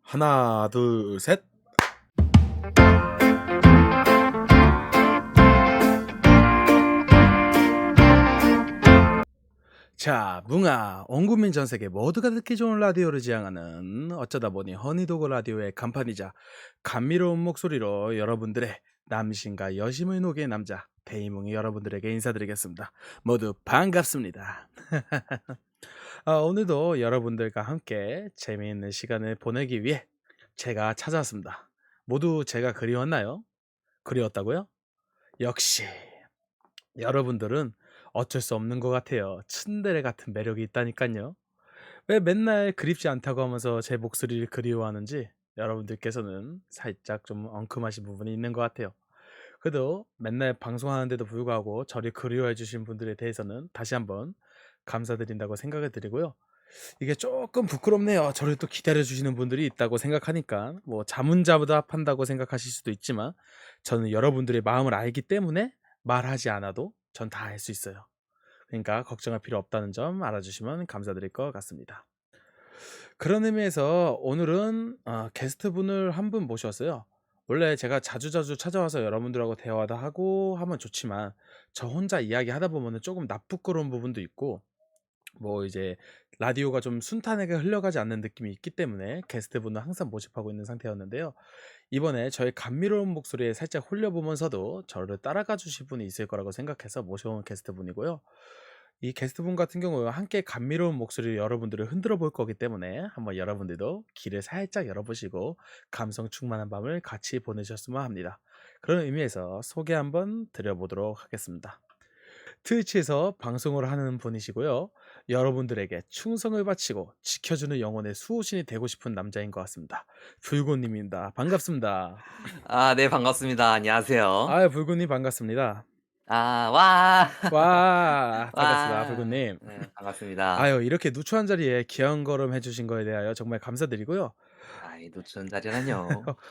하나, 둘, 셋. 자, 뭉아, 온 국민 전 세계 모두가 듣기 좋은 라디오를 지향하는 어쩌다 보니 허니도그 라디오의 간판이자 감미로운 목소리로 여러분들의 남신과 여심을 녹이는 남자 대이뭉이 여러분들에게 인사드리겠습니다. 모두 반갑습니다. 오늘도 여러분들과 함께 재미있는 시간을 보내기 위해 제가 찾아왔습니다. 모두 제가 그리웠나요? 그리웠다고요? 역시 여러분들은 어쩔 수 없는 것 같아요. 츤데레 같은 매력이 있다니깐요. 왜 맨날 그립지 않다고 하면서 제 목소리를 그리워하는지 여러분들께서는 살짝 좀 엉큼하신 부분이 있는 것 같아요. 그래도 맨날 방송하는데도 불구하고 저를 그리워해 주신 분들에 대해서는 다시 한번 감사드린다고 생각을 드리고요. 이게 조금 부끄럽네요. 저를 또 기다려 주시는 분들이 있다고 생각하니까 뭐 자문자답한다고 생각하실 수도 있지만 저는 여러분들의 마음을 알기 때문에 말하지 않아도 전 다 알 수 있어요. 그러니까 걱정할 필요 없다는 점 알아주시면 감사드릴 것 같습니다. 그런 의미에서 오늘은 게스트분을 한 분 모셨어요. 원래 제가 자주자주 찾아와서 여러분들하고 대화도 하고 하면 좋지만 저 혼자 이야기하다 보면은 조금 나쁘끄러운 부분도 있고 뭐 이제 라디오가 좀 순탄하게 흘러가지 않는 느낌이 있기 때문에 게스트분을 항상 모집하고 있는 상태였는데요. 이번에 저의 감미로운 목소리에 살짝 홀려보면서도 저를 따라가 주실 분이 있을 거라고 생각해서 모셔온 게스트분이고요. 이 게스트분 같은 경우는 함께 감미로운 목소리로 여러분들을 흔들어 볼 거기 때문에 한번 여러분들도 귀를 살짝 열어보시고 감성 충만한 밤을 같이 보내셨으면 합니다. 그런 의미에서 소개 한번 드려보도록 하겠습니다. 트위치에서 방송을 하는 분이시고요. 여러분들에게 충성을 바치고 지켜주는 영혼의 수호신이 되고 싶은 남자인 것 같습니다. 불고님입니다. 반갑습니다. 아, 네, 반갑습니다. 안녕하세요. 불고님 반갑습니다. 아, 와. 와, 반갑습니다. 와. 불고님. 네, 반갑습니다. 이렇게 누추한 자리에 귀한 걸음 해주신 거에 대하여 정말 감사드리고요. 아이, 노천 자리라뇨.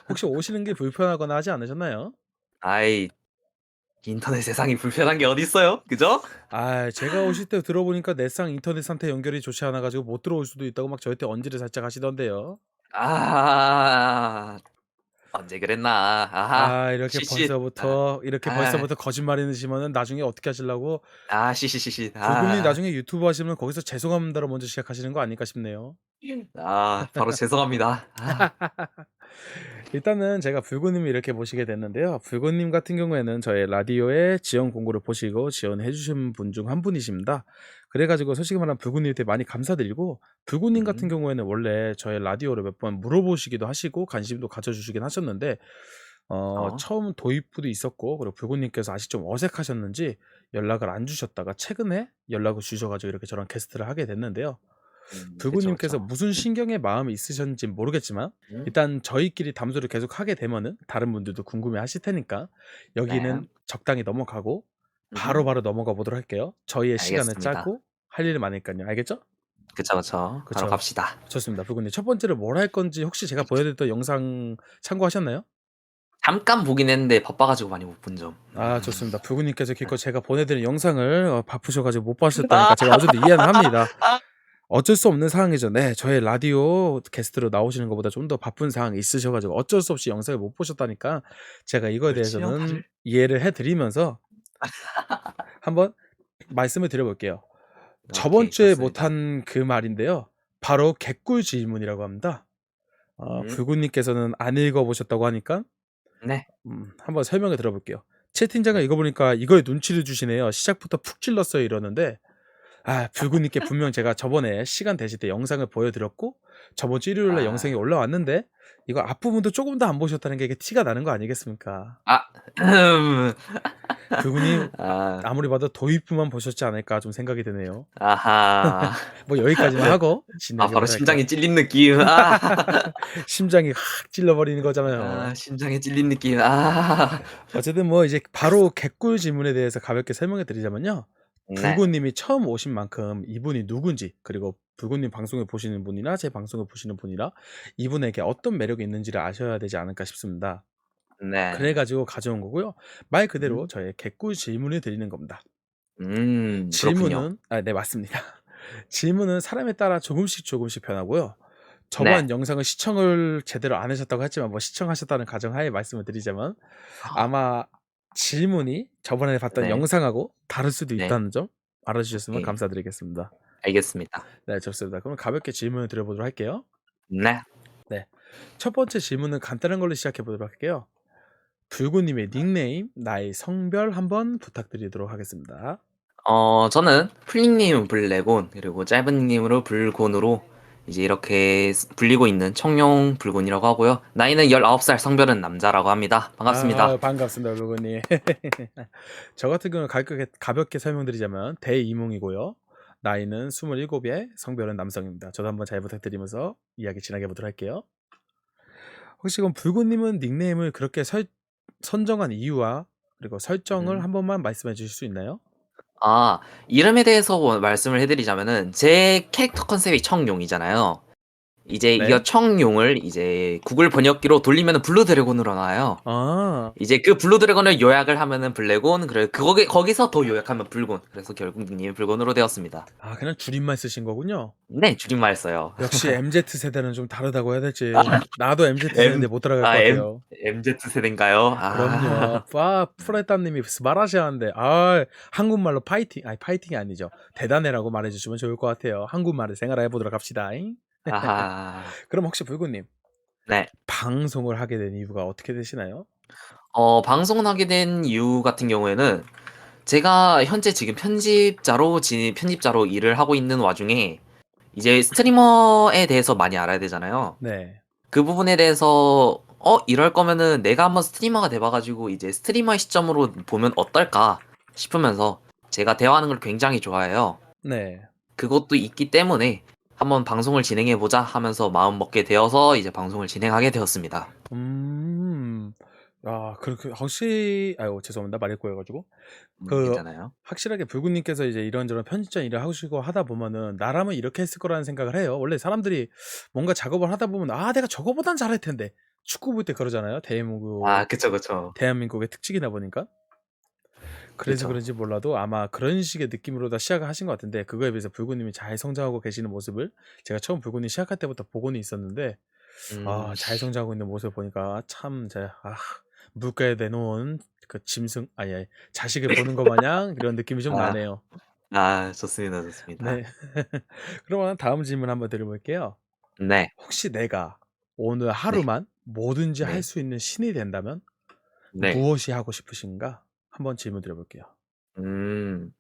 혹시 오시는 게 불편하거나 하지 않으셨나요? 아이, 인터넷 세상이 불편한 게 어딨어요? 그죠? 제가 오실 때 들어보니까 넷상 인터넷 상태 연결이 좋지 않아가지고 못 들어올 수도 있다고 막 저한테 언지를 살짝 하시던데요. 아, 언제 그랬나. 아하, 이렇게 시시. 아, 이렇게 아, 벌써부터 거짓말을 넣으시면은 나중에 어떻게 하시려고. 시시. 불금님 나중에 유튜브 하시면 거기서 죄송합니다로 먼저 시작하시는 거 아닐까 싶네요. 바로 죄송합니다. 일단은 제가 불구님을 이렇게 모시게 됐는데요. 불구님 같은 경우에는 저의 라디오에 지원 공고를 보시고 지원해 주신 분 중 한 분이십니다. 그래가지고 솔직히 말하면 불구님 되게 많이 감사드리고, 불구님 같은 음, 경우에는 원래 저의 라디오를 몇 번 물어보시기도 하시고 관심도 가져주시긴 하셨는데 어, 처음 도입부도 있었고, 그리고 불구님께서 아직 좀 어색하셨는지 연락을 안 주셨다가 최근에 연락을 주셔가지고 이렇게 저랑 게스트를 하게 됐는데요. 그쵸. 불구님께서 무슨 신경의 마음이 있으셨는지 모르겠지만 음, 일단 저희끼리 담소를 계속 하게 되면은 다른 분들도 궁금해 하실 테니까 네. 여기는 적당히 넘어가고 음, 바로바로 넘어가 보도록 할게요. 저희의 시간을 알겠습니다. 짜고 할 일이 많으니까요. 알겠죠? 그쵸. 바로 그쵸. 갑시다. 좋습니다. 불구님 첫 번째로 뭘 할 건지 혹시 제가 보여드렸던 영상 참고하셨나요? 잠깐 보긴 했는데 바빠가지고 많이 못 본 점. 좋습니다. 불구님께서 기껏 제가 보내드린 영상을 바쁘셔가지고 못 아. 보셨다니까 제가 어제도 이해는 합니다. 어쩔 수 없는 상황이죠. 네. 저의 라디오 게스트로 나오시는 것보다 좀 더 바쁜 상황이 있으셔 가지고 어쩔 수 없이 영상을 못 보셨다니까 제가 이거에 그렇지요, 대해서는 다들. 이해를 해 드리면서 한번 말씀을 드려 볼게요. 저번 오케이, 주에 좋습니다. 못한 그 말인데요. 바로 개꿀 질문이라고 합니다. 음. 불구님께서는 안 읽어 보셨다고 하니까 네. 한번 설명을 들어 볼게요. 채팅창을 네. 읽어 보니까 이거에 눈치를 주시네요. "시작부터 푹 찔렀어요." 이러는데 불구님께 분명 제가 저번에 시간 되실 때 영상을 보여드렸고 저번 주 일요일 날 아. 영상이 올라왔는데 이거 앞부분도 조금 더 안 보셨다는 게 이게 티가 나는 거 아니겠습니까? 아. 불구님 아. 아무리 봐도 도입부만 보셨지 않을까 좀 생각이 드네요. 아하. 뭐 여기까지만 하고 진행해 바로 보도록 할게요. 심장이 찔린 느낌. 아. 심장이 확 찔러버리는 거잖아요. 심장에 찔린 느낌. 아. 어쨌든 뭐 이제 바로 개꿀 질문에 대해서 가볍게 설명해 드리자면요. 네. 불구님이 처음 오신 만큼 이분이 누군지, 그리고 불구님 방송을 보시는 분이나 제 방송을 보시는 분이나 이분에게 어떤 매력이 있는지를 아셔야 되지 않을까 싶습니다. 그래 네. 가지고 가져온 거고요. 말 그대로 음. 저의 개꿀 질문을 드리는 겁니다. 그렇군요. 질문은 네, 맞습니다. 질문은 사람에 따라 조금씩 변하고요. 네. 저번 영상을 시청을 제대로 안 하셨다고 했지만 뭐 시청하셨다는 가정하에 말씀을 드리자면 아마 질문이 저번에 봤던 네. 영상하고 다를 수도 네. 있다는 점 알아주셨으면 예. 감사드리겠습니다. 알겠습니다. 네, 좋습니다. 그럼 가볍게 질문을 드려보도록 할게요. 네. 네. 첫 번째 질문은 간단한 걸로 시작해 보도록 할게요. 불구님의 닉네임, 나이, 성별 한번 부탁드리도록 하겠습니다. 저는 풀링님 블랙온 그리고 짧은님으로 불곤으로 이제 이렇게 불리고 있는 청룡 불곤이라고 하고요. 나이는 19살, 성별은 남자라고 합니다. 반갑습니다. 반갑습니다, 불구님. 저 같은 경우는 가볍게 설명드리자면 대이몽이고요. 나이는 27에 성별은 남성입니다. 저도 한번 잘 부탁드리면서 이야기 진행해 보도록 할게요. 혹시 그럼 불구님은 닉네임을 그렇게 선정한 이유와 그리고 설정을 음. 한 번만 말씀해 주실 수 있나요? 아, 이름에 대해서 말씀을 해드리자면은 제 캐릭터 컨셉이 청룡이잖아요. 이제 네. 이 청룡을 이제 구글 번역기로 돌리면은 블루 드래곤으로 나와요. 아, 이제 그 블루 드래곤을 요약을 하면은 블랙온, 그래 거기서 더 요약하면 불곤. 그래서 결국 닉네임이 불곤으로 되었습니다. 그냥 줄임말 쓰신 거군요. 네, 줄임말 써요. 역시 MZ 세대는 좀 다르다고 해야 될지. 아, 나도 MZ M 세대인데 못 따라갈 것 같아요. MZ 세대인가요? 그럼요. 프레따님이 스마라시아인데, 한국말로 파이팅, 파이팅이 아니죠. 대단해라고 말해주시면 좋을 것 같아요. 한국말을 생활해 보도록 합시다. 아하. 그럼 혹시 불구님, 네. 방송을 하게 된 이유가 어떻게 되시나요? 방송을 하게 된 이유 같은 경우에는 제가 현재 지금 편집자로 일을 하고 있는 와중에 이제 스트리머에 대해서 많이 알아야 되잖아요. 네. 그 부분에 대해서 이럴 거면은 내가 한번 스트리머가 돼봐가지고 이제 스트리머의 시점으로 보면 어떨까 싶으면서 제가 대화하는 걸 굉장히 좋아해요. 네. 그것도 있기 때문에 한번 방송을 진행해보자 하면서 마음 먹게 되어서 이제 방송을 진행하게 되었습니다. 음, 그렇게, 혹시, 아유, 죄송합니다. 말이 꼬여가지고. 그, 괜찮아요? 확실하게 불구님께서 이제 이런저런 편집자 일을 하시고 하다 보면은, 나라면 이렇게 했을 거라는 생각을 해요. 원래 사람들이 뭔가 작업을 하다 보면, 내가 저거보단 잘할 텐데. 축구 볼 때 그러잖아요. 아, 그쵸, 그쵸. 대한민국의 특징이다 보니까. 그래서 그쵸. 그런지 몰라도 아마 그런 식의 느낌으로 다 시작을 하신 것 같은데, 그거에 비해서 불구님이 잘 성장하고 계시는 모습을 제가 처음 불구님 시작할 때부터 보고는 있었는데, 음, 잘 성장하고 있는 모습을 보니까 참 물가에 내놓은 그 짐승, 자식을 보는 것 마냥 이런 느낌이 좀 아, 나네요. 좋습니다, 좋습니다. 네. 그러면 다음 질문 한번 드려볼게요. 네, 혹시 내가 오늘 네, 하루만 뭐든지 할 네, 수 있는 신이 된다면 네. 무엇이 하고 싶으신가? 한번 질문 드려볼게요. 음,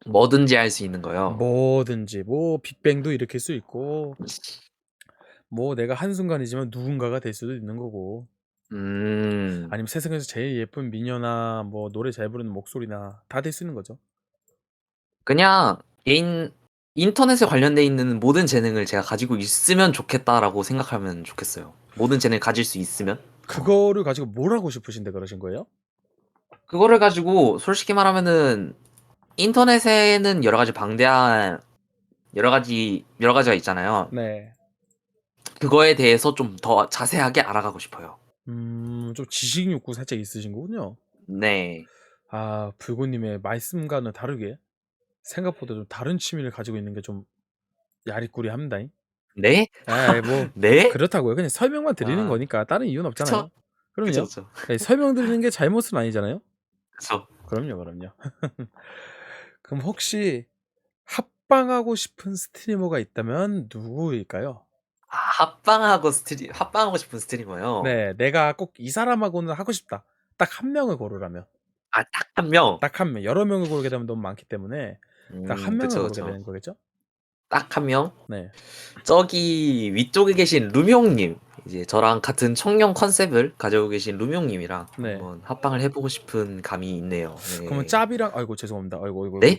뭐든지 할 수 있는 거요. 뭐든지, 뭐 빅뱅도 일으킬 수 있고, 뭐 내가 한순간이지만 누군가가 될 수도 있는 거고, 음, 아니면 세상에서 제일 예쁜 미녀나 뭐 노래 잘 부르는 목소리나 다 될 수 있는 거죠. 그냥 인터넷에 관련돼 있는 모든 재능을 제가 가지고 있으면 좋겠다라고 생각하면 좋겠어요. 모든 재능을 가질 수 있으면? 그거를 가지고 뭘 하고 싶으신데 그러신 거예요? 그거를 가지고 솔직히 말하면은 인터넷에는 여러 가지 방대한 여러 가지가 있잖아요. 네. 그거에 대해서 좀 더 자세하게 알아가고 싶어요. 좀 지식 욕구 살짝 있으신 거군요. 네. 불구님의 말씀과는 다르게 생각보다 좀 다른 취미를 가지고 있는 게 좀 야리꾸리합니다잉. 네? 뭐 네? 그렇다고요. 그냥 설명만 드리는 아, 거니까 다른 이유는 그쵸? 없잖아요. 그쵸, 그럼요. 그쵸. 설명드리는 게 잘못은 아니잖아요. 그쵸. 그럼요, 그럼요. 그럼 혹시 합방하고 싶은 스트리머가 있다면 누구일까요? 합방하고 싶은 스트리머요. 네, 내가 꼭 이 사람하고는 하고 싶다. 딱 한 명을 고르라면. 아, 딱 한 명. 딱 한 명. 여러 명을 고르게 되면 너무 많기 때문에 딱 한 명을 그쵸, 고르게 그쵸. 되는 거겠죠? 딱 한 명? 네. 저기 위쪽에 계신 루명님. 이제 저랑 같은 청룡 컨셉을 가지고 계신 루명님이랑 네. 한번 합방을 해보고 싶은 감이 있네요. 그러면 네. 짭이랑 아이고 죄송합니다. 아이고 아이고 아이고 네?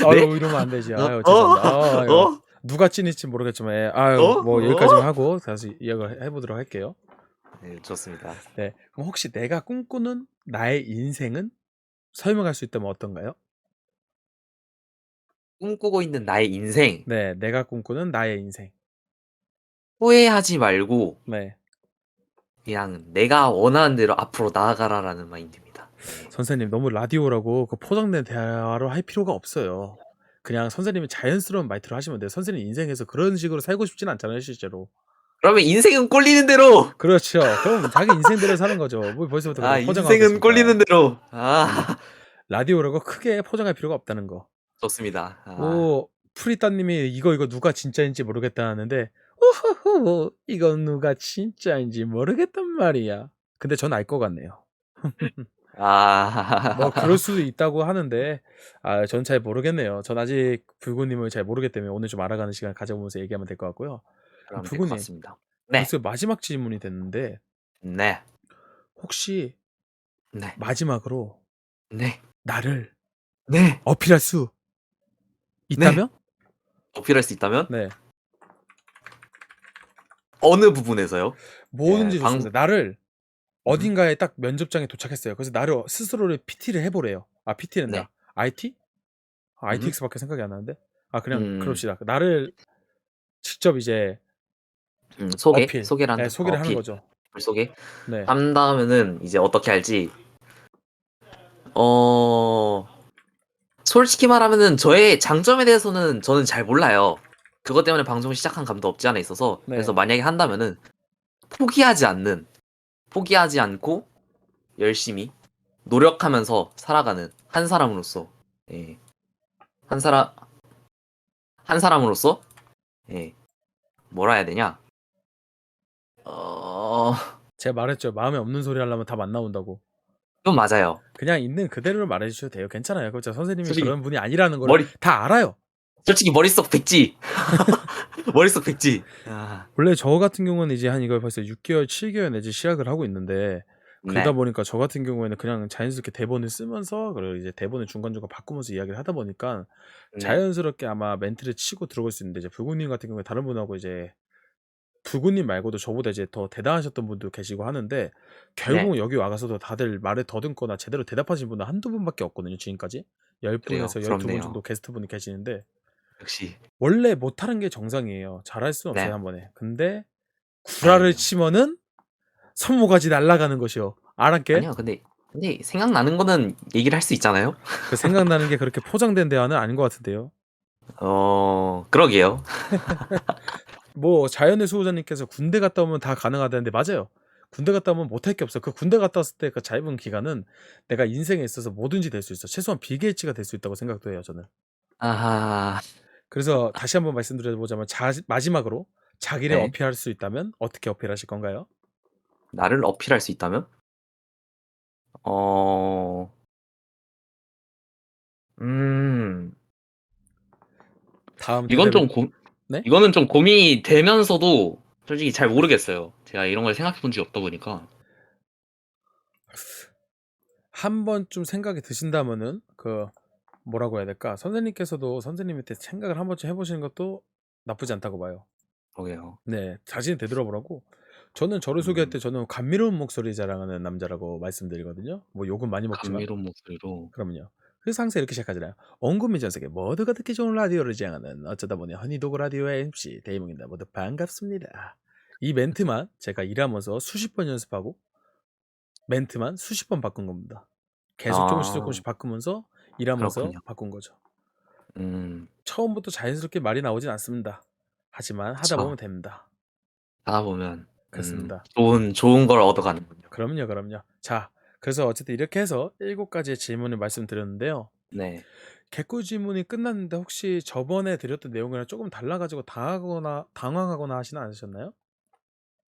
아이고. 네? 이러면 안 되지. 어? 아유 죄송합니다. 아유. 어? 누가 찐일지 모르겠지만 뭐 여기까지만 어? 하고 다시 이야기를 해보도록 할게요. 네, 좋습니다. 네. 그럼 혹시 내가 꿈꾸는 나의 인생은 설명할 수 있다면 어떤가요? 꿈꾸고 있는 나의 인생. 네, 내가 꿈꾸는 나의 인생. 후회하지 말고 네. 그냥 내가 원하는 대로 앞으로 나아가라라는 마인드입니다. 네. 선생님 너무 라디오라고 그 포장된 대화로 할 필요가 없어요. 그냥 선생님이 자연스러운 말투로 하시면 돼요. 선생님 인생에서 그런 식으로 살고 싶진 않잖아요, 실제로. 그러면 인생은 꼴리는 대로. 그렇죠. 그럼 자기 인생대로 사는 거죠. 뭐 벌써부터 아, 그렇게 인생은 포장하겠습니까? 꼴리는 대로. 네. 아, 라디오라고 크게 포장할 필요가 없다는 거. 좋습니다. 아, 오, 프리따님이 이거 누가 진짜인지 모르겠다 하는데, 우후후, 이건 누가 진짜인지 모르겠단 말이야. 근데 전 알 것 같네요. 뭐 그럴 아, 수도 있다고 하는데, 전 잘 모르겠네요. 전 아직 불구님을 잘 모르기 때문에 오늘 좀 알아가는 시간 가져보면서 얘기하면 될 것 같고요. 그럼 그럼 될 것 불구님, 같습니다. 네, 벌써 마지막 질문이 됐는데, 네, 혹시 네, 마지막으로 네, 나를 네, 어필할 수 네. 있다면? 어필할 수 있다면 네, 어느 부분에서요? 예, 뭐든지 좋습니다. 나를 음, 어딘가에 딱 면접장에 도착했어요. 그래서 나를 스스로를 PT를 해보래요. 네, PT는다. IT? 음, ITX밖에 생각이 안 나는데? 그냥 음, 그럽시다. 나를 직접 이제 어필, 소개를 네, 한다. 소개를 하는 어필, 거죠. 소개. 네, 한다면은 이제 어떻게 할지. 어, 솔직히 말하면은 저의 장점에 대해서는 저는 잘 몰라요. 그것 때문에 방송을 시작한 감도 없지 않아 있어서. 그래서 네. 만약에 한다면은 포기하지 않는, 포기하지 않고 열심히 노력하면서 살아가는 한 사람으로서, 예, 한 사람, 한 사람으로서, 예, 뭐라 해야 되냐? 어, 제가 말했죠. 마음에 없는 소리 하려면 답 안 나온다고. 그건 맞아요. 그냥 있는 그대로 말해주셔도 돼요. 괜찮아요. 그렇죠. 선생님이 솔직히, 그런 분이 아니라는 걸 머리, 다 알아요. 솔직히 머릿속 백지. 머릿속 백지. 아, 원래 저 같은 경우는 이제 한 이걸 벌써 6개월, 7개월 내지 시작을 하고 있는데, 그러다 네, 보니까 저 같은 경우에는 그냥 자연스럽게 대본을 쓰면서, 그리고 이제 대본을 중간중간 바꾸면서 이야기를 하다 보니까 네, 자연스럽게 아마 멘트를 치고 들어갈 수 있는데, 이제 불구님 같은 경우에 다른 분하고 이제 불구님 말고도 저보다 이제 더 대단하셨던 분도 계시고 하는데, 네, 결국은 여기 와가서도 다들 말을 더듬거나 제대로 대답하신 분은 한두 분밖에 없거든요, 지금까지. 그래요. 10분에서 12분 정도 부럽네요. 게스트분이 계시는데, 역시, 원래 못하는 게 정상이에요. 잘할 수는 없어요, 네, 한 번에. 근데 구라를 다행이네요. 치면은 손모가지 날아가는 것이요. 알았게? 아니요, 근데 생각나는 거는 얘기를 할 수 있잖아요. 그 생각나는 게 그렇게 포장된 대화는 아닌 것 같은데요. 그러게요. 뭐 자연의 수호자님께서 군대 갔다 오면 다 가능하다는데 맞아요. 군대 갔다 오면 못할 게 없어. 그 군대 갔다 왔을 때 그 짧은 기간은 내가 인생에 있어서 뭐든지 될 수 있어. 최소한 빌 게이츠가 될 수 있다고 생각도 해요, 저는. 아하, 그래서 다시 한번 말씀드려보자면 마지막으로 자기를 네. 어필할 수 있다면 어떻게 어필하실 건가요? 나를 어필할 수 있다면? 어, 음, 다음 이건 대답이 좀 네? 이거는 좀 고민이 되면서도 솔직히 잘 모르겠어요. 제가 이런 걸 생각해 본 적이 없다 보니까. 한 번쯤 생각이 드신다면은 그 뭐라고 해야 될까? 선생님께서도 선생님한테 생각을 한 번쯤 해보시는 것도 나쁘지 않다고 봐요. 그러게요. 네, 자신이 되돌아보라고. 저는 저를 소개할 때 음, 저는 감미로운 목소리 자랑하는 남자라고 말씀드리거든요. 뭐 욕은 많이 먹지만 감미로운 목소리로. 그럼요. 그래서 항상 이렇게 시작하잖아요. 온국민 전 세계 모두가 듣기 좋은 라디오를 지향하는 어쩌다 보니 허니도그 라디오의 MC 대이몽입니다. 모두 반갑습니다. 이 멘트만 제가 일하면서 수십 번 연습하고 멘트만 수십 번 바꾼 겁니다. 계속 조금씩 아, 조금씩 바꾸면서 일하면서 그렇군요. 바꾼 거죠. 음, 처음부터 자연스럽게 말이 나오진 않습니다. 하지만 하다 보면 그쵸. 됩니다. 하다 보면, 그렇습니다. 좋은 걸 얻어가는군요. 그럼요, 그럼요. 자, 그래서 어쨌든 이렇게 해서 7가지의 질문을 말씀드렸는데요. 네. 개꿀 질문이 끝났는데 혹시 저번에 드렸던 내용이랑 조금 달라가지고 당황하거나 하시는 않으셨나요?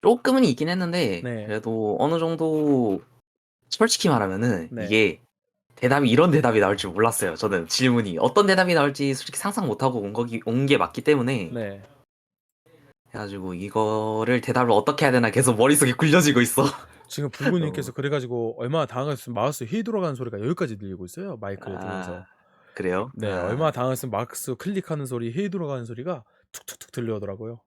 조금은 있긴 했는데, 네, 그래도 어느 정도, 솔직히 말하면은, 네, 이게, 이런 대답이 나올 줄 몰랐어요. 저는 질문이. 어떤 대답이 나올지 솔직히 상상 못하고 온 게 맞기 때문에, 네. 해가지고 이거를 대답을 어떻게 해야 되나 계속 머릿속에 굴려지고 있어. 지금 불구님께서 너무. 그래가지고 얼마나 당황했으면 마우스 휘 돌아가는 소리가 여기까지 들리고 있어요. 마이크를 아, 두면서. 그래요? 네, 얼마나 당황했으면 마우스 클릭하는 소리, 휘 돌아가는 소리가 툭툭툭 들려오더라고요.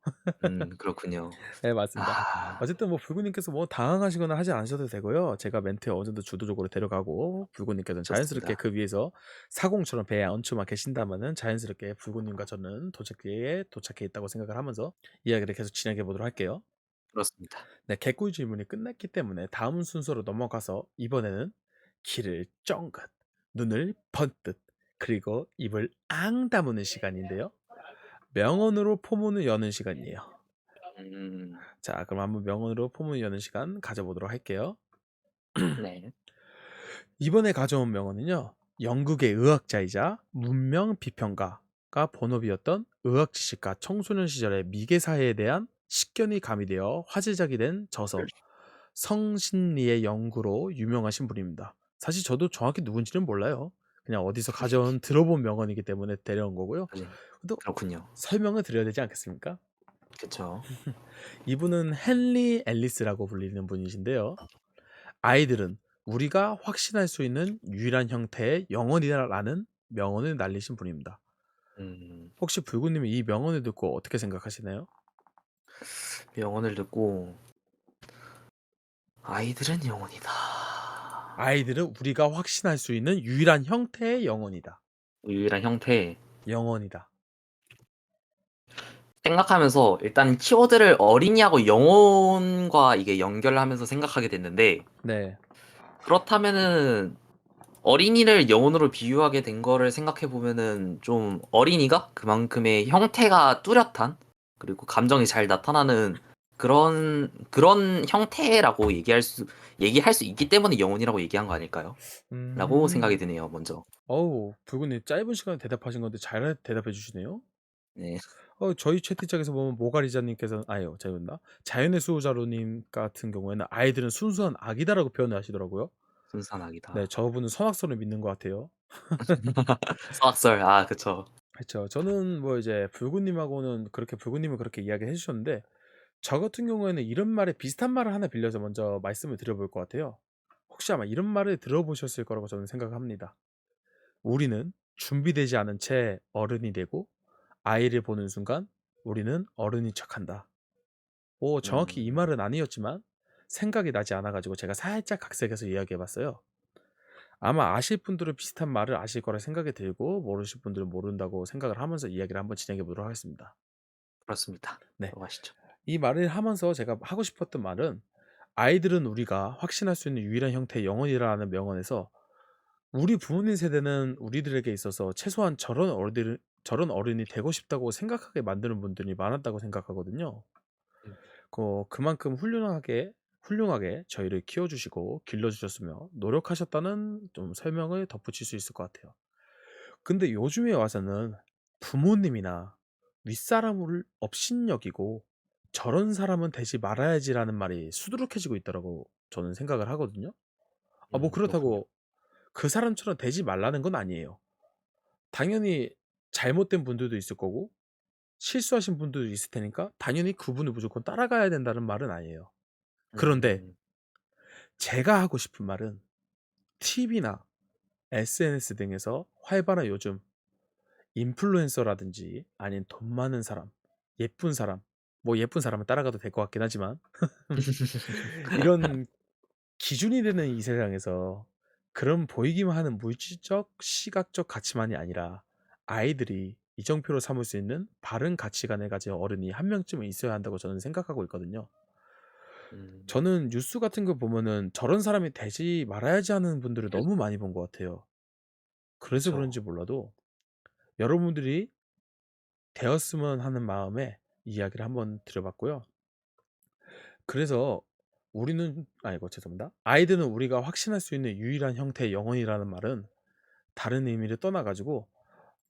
그렇군요. 네, 맞습니다. 아, 어쨌든 뭐 불구님께서 뭐 당황하시거나 하지 않으셔도 되고요. 제가 멘트에 어느 정도 주도적으로 데려가고 불구님께서는 자연스럽게 좋습니다. 그 위에서 사공처럼 배에 얹혀만 계신다면은 자연스럽게 불구님과 저는 도착해 있다고 생각을 하면서 이야기를 계속 진행해 보도록 할게요. 그렇습니다. 네, 개꿀 질문이 끝났기 때문에 다음 순서로 넘어가서 이번에는 귀를 쫑긋, 눈을 번뜩, 그리고 입을 앙 다무는 시간인데요. 명언으로 포문을 여는 시간이에요. 음, 자, 그럼 한번 명언으로 포문을 여는 시간 가져보도록 할게요. 네. 이번에 가져온 명언은요. 영국의 의학자이자 문명 비평가가 본업이었던 의학 지식가 청소년 시절의 미개 사회에 대한 식견이 가미되어 화제작이 된 저서 성신리의 연구로 유명하신 분입니다. 사실 저도 정확히 누군지는 몰라요. 그냥 어디서 가져온 들어본 명언이기 때문에 데려온 거고요. 네. 또 그렇군요. 설명을 드려야 되지 않겠습니까? 그쵸. 이분은 헨리 앨리스라고 불리는 분이신데요. 아이들은 우리가 확신할 수 있는 유일한 형태의 영혼이라는 명언을 날리신 분입니다. 음, 혹시 불구님이 이 명언을 듣고 어떻게 생각하시나요? 명언을 듣고 아이들은 영혼이다. 아이들은 우리가 확신할 수 있는 유일한 형태의 영혼이다. 유일한 형태. 영혼이다. 생각하면서 일단 키워드를 어린이하고 영혼과 이게 연결을 하면서 생각하게 됐는데 네. 그렇다면은 어린이를 영혼으로 비유하게 된 거를 생각해 보면은 좀 어린이가 그만큼의 형태가 뚜렷한 그리고 감정이 잘 나타나는 그런 형태라고 얘기할 수 있기 때문에 영혼이라고 얘기한 거 아닐까요? 라고 생각이 음. 드네요, 먼저. 어우, 불구님 짧은 시간에 대답하신 건데 잘 대답해 주시네요. 네, 저희 채팅창에서 보면 모가리자님께서는 아유, 잘못나 자연의 수호자로님 같은 경우에는 아이들은 순수한 악이다라고 표현을 하시더라고요. 순수한 네, 악이다. 저분은 선악설을 믿는 것 같아요. 서학설, 아, 그쵸. 그쵸. 저는 뭐 이제 불구님하고는 그렇게 불구님은 그렇게 이야기해 주셨는데 저 같은 경우에는 이런 말에 비슷한 말을 하나 빌려서 먼저 말씀을 드려볼 것 같아요. 혹시 아마 이런 말을 들어보셨을 거라고 저는 생각합니다. 우리는 준비되지 않은 채 어른이 되고 아이를 보는 순간 우리는 어른인 척한다. 정확히 이 음, 말은 아니었지만 생각이 나지 않아가지고 제가 살짝 각색해서 이야기해봤어요. 아마 아실 분들은 비슷한 말을 아실 거라 생각이 들고 모르실 분들은 모른다고 생각을 하면서 이야기를 한번 진행해 보도록 하겠습니다. 그렇습니다. 네, 들어가시죠. 이 말을 하면서 제가 하고 싶었던 말은 아이들은 우리가 확신할 수 있는 유일한 형태의 영혼이라는 명언에서 우리 부모님 세대는 우리들에게 있어서 최소한 저런 어른이 되고 싶다고 생각하게 만드는 분들이 많았다고 생각하거든요. 음, 그만큼 훌륭하게 저희를 키워주시고 길러주셨으며 노력하셨다는 좀 설명을 덧붙일 수 있을 것 같아요. 근데 요즘에 와서는 부모님이나 윗사람을 업신여기고 저런 사람은 되지 말아야지라는 말이 수두룩해지고 있더라고 저는 생각을 하거든요. 뭐 그렇군요. 그렇다고 그 사람처럼 되지 말라는 건 아니에요. 당연히 잘못된 분들도 있을 거고 실수하신 분들도 있을 테니까 당연히 그분을 무조건 따라가야 된다는 말은 아니에요. 그런데 음, 제가 하고 싶은 말은 TV나 SNS 등에서 활발한 요즘 인플루엔서라든지 아닌 돈 많은 사람, 예쁜 사람, 뭐 예쁜 사람은 따라가도 될 것 같긴 하지만 이런 기준이 되는 이 세상에서 그런 보이기만 하는 물질적, 시각적 가치만이 아니라 아이들이 이정표로 삼을 수 있는 바른 가치관을 가진 어른이 한 명쯤은 있어야 한다고 저는 생각하고 있거든요. 음, 저는 뉴스 같은 거 보면은 저런 사람이 되지 말아야지 하는 분들을 너무 많이 본 것 같아요. 그래서 그쵸. 그런지 몰라도 여러분들이 되었으면 하는 마음에 이야기를 한번 드려봤고요. 그래서 아이고 죄송합니다. 아이들은 우리가 확신할 수 있는 유일한 형태의 영혼이라는 말은 다른 의미를 떠나가지고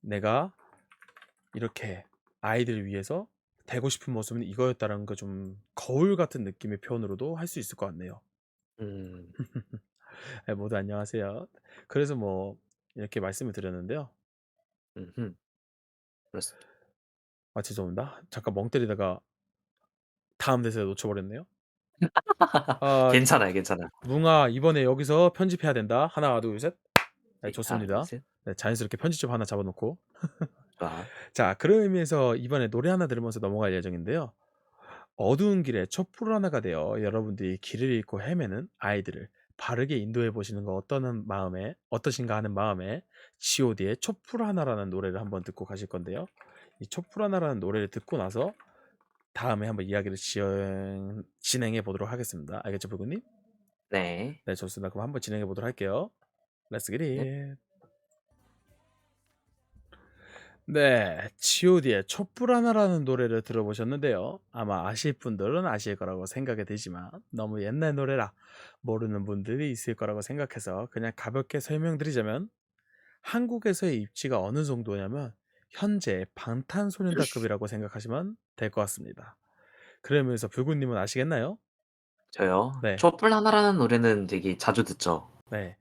내가 이렇게 아이들을 위해서 되고 싶은 모습은 이거였다는 거 좀 거울 같은 느낌의 표현으로도 할 수 있을 것 같네요. 음, 네, 모두 안녕하세요. 그래서 뭐 이렇게 말씀을 드렸는데요. 음, 그렇습니다. 죄송합니다. 잠깐 멍 때리다가 다음 대사에 놓쳐버렸네요. 아, 괜찮아요, 괜찮아요. 뭉아 이번에 여기서 편집해야 된다. 하나, 둘, 셋. 네, 네, 하나, 둘, 좋습니다. 셋. 네, 자연스럽게 편집점 하나 잡아놓고. 좋아. 자, 그런 의미에서 이번에 노래 하나 들으면서 넘어갈 예정인데요. 어두운 길에 촛불 하나가 되어 여러분들이 길을 잃고 헤매는 아이들을 바르게 인도해 보시는 거 어떠신가 하는 마음에 G.O.D의 촛불 하나라는 노래를 한번 듣고 가실 건데요. 이 촛불 하나라는 노래를 듣고 나서 다음에 한번 이야기를 진행해 보도록 하겠습니다. 알겠죠, 불구님? 네. 네, 좋습니다. 그럼 한번 진행해 보도록 할게요. Let's get 네. it. 네, G.O.D의 촛불 하나라는 노래를 들어보셨는데요. 아마 아실 분들은 아실 거라고 생각이 되지만 너무 옛날 노래라 모르는 분들이 있을 거라고 생각해서 그냥 가볍게 설명드리자면 한국에서의 입지가 어느 정도냐면 현재 방탄소년단급이라고 생각하시면 될 것 같습니다. 그러면서 불구님은 아시겠나요? 저요? 네, 촛불 하나라는 노래는 되게 자주 듣죠. 네.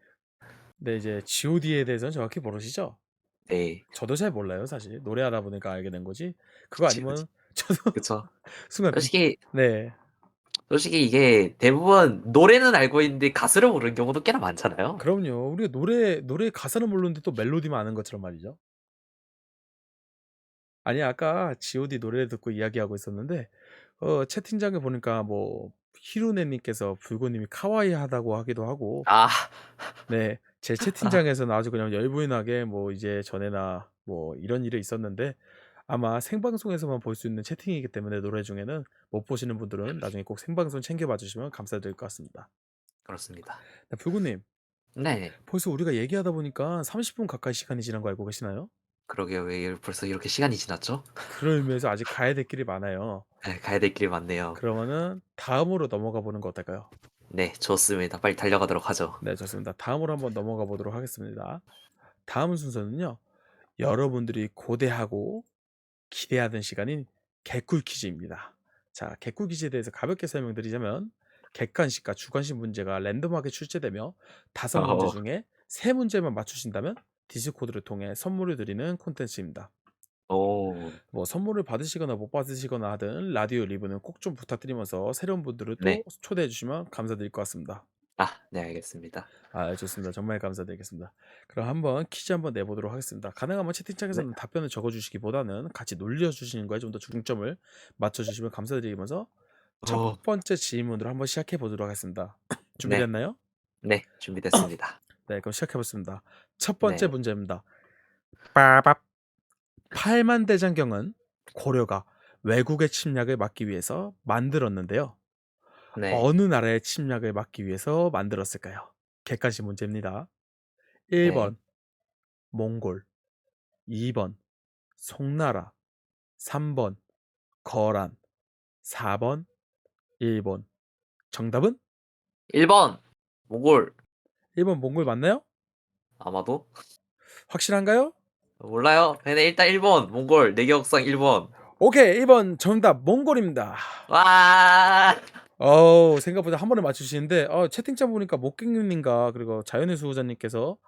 근데 이제 G.O.D에 대해서는 정확히 모르시죠? 네. 저도 잘 몰라요, 사실. 노래하다 보니까 알게 된 거지. 그거 그치, 그치. 아니면 저도 그쵸. 순간 솔직히, 네. 솔직히 이게 대부분 노래는 알고 있는데 가수를 모르는 경우도 꽤나 많잖아요. 그럼요. 우리가 노래 가사는 모르는데 또 멜로디만 아는 것처럼 말이죠. 아니 아까 G.O.D 노래 듣고 이야기하고 있었는데 채팅창에 보니까 뭐 히루네 님께서 불고 님이 카와이하다고 하기도 하고 아, 네. 제 채팅창에서는 아주 그냥 열불나게 뭐 이제 전에나 뭐 이런 일이 있었는데 아마 생방송에서만 볼 수 있는 채팅이기 때문에 노래 중에는 못 보시는 분들은 나중에 꼭 생방송 챙겨봐 주시면 감사드릴 것 같습니다. 그렇습니다. 네, 불고 님. 네. 벌써 우리가 얘기하다 보니까 30분 가까이 시간이 지난 거 알고 계시나요? 그러게요. 왜 벌써 이렇게 시간이 지났죠? 그런 의미에서 아직 가야 될 길이 많아요. 네, 가야 될 길이 많네요. 그러면은 다음으로 넘어가 보는 거 어떨까요? 네, 좋습니다. 빨리 달려가도록 하죠. 네, 좋습니다. 다음으로 한번 넘어가 보도록 하겠습니다. 다음 순서는요. 여러분들이 고대하고 기대하던 시간인 개꿀 퀴즈입니다. 자, 개꿀 퀴즈에 대해서 가볍게 설명드리자면 객관식과 주관식 문제가 랜덤하게 출제되며 5문제 어, 중에 3문제만 맞추신다면 디스코드를 통해 선물을 드리는 콘텐츠입니다. 오, 뭐 선물을 받으시거나 못 받으시거나 하든 라디오 리뷰는 꼭 좀 부탁드리면서 새로운 분들을 또 네. 초대해 주시면 감사드릴 것 같습니다. 아, 네, 알겠습니다. 아, 좋습니다. 정말 감사드리겠습니다. 그럼 한번 퀴즈 한번 내보도록 하겠습니다. 가능하면 네. 채팅창에서는 답변을 적어주시기보다는 같이 놀려주시는 거에 좀 더 중점을 맞춰주시면 감사드리면서 첫 오, 번째 질문으로 한번 시작해 보도록 하겠습니다. 네, 준비됐나요? 네, 준비됐습니다. 네, 그럼 시작해 보겠습니다. 첫 번째 네, 문제입니다. 빠밥. 팔만대장경은 고려가 외국의 침략을 막기 위해서 만들었는데요. 네, 어느 나라의 침략을 막기 위해서 만들었을까요? 객관식 문제입니다. 네. 1번 몽골, 2번 송나라, 3번 거란, 4번 일본. 정답은? 1번, 몽골. 1번 몽골 맞나요? 아마도? 확실한가요? 몰라요. 근데 일단 1번, 몽골. 내기역상 1번. 오케이, 1번 정답 몽골입니다. 와, 생각보다 한 번에 맞추시는데 채팅창 보니까 목객님님과 그리고 자연의 수호자님께서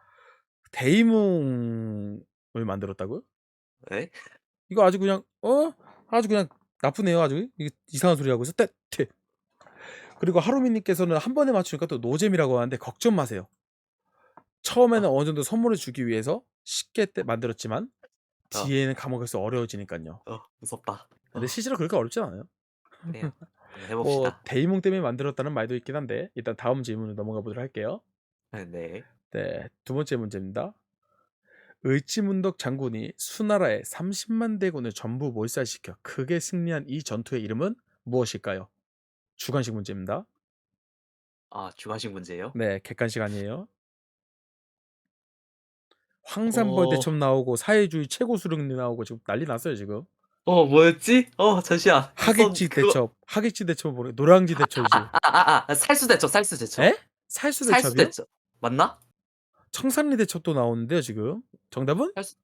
데이몽을 만들었다고요? 네? 이거 아주 그냥 아주 그냥 나쁘네요. 아주 이게 이상한 소리 하고 있어. 떼. 그리고 하루미님께서는 한 번에 맞추니까 또 노잼이라고 하는데 걱정 마세요. 처음에는 어, 어느 정도 선물을 주기 위해서 쉽게 만들었지만 어, 뒤에는 감옥에서 어려워지니까요. 무섭다. 근데 실제로 그렇게 어렵진 않아요. 그래요. 한번 뭐 해봅시다. 데이몽 때문에 만들었다는 말도 있긴 한데 일단 다음 질문으로 넘어가 보도록 할게요. 네. 네, 두 번째 문제입니다. 을지문덕 장군이 수나라의 30만 대군을 전부 몰살시켜 크게 승리한 이 전투의 이름은 무엇일까요? 주관식 문제입니다. 아, 주관식 문제예요? 네, 객관식 아니에요. 황산벌 어, 대첩 나오고 사회주의 최고 수령님 나오고 지금 난리 났어요 지금. 뭐였지? 잠시만. 하객지 그거, 대첩, 하객지 대첩 모르, 노량지 대첩이지. 살수대첩, 살수대첩. 에? 살수 대첩이요? 살수대첩. 맞나? 청산리 대첩도 나오는데요 지금. 정답은? 살수,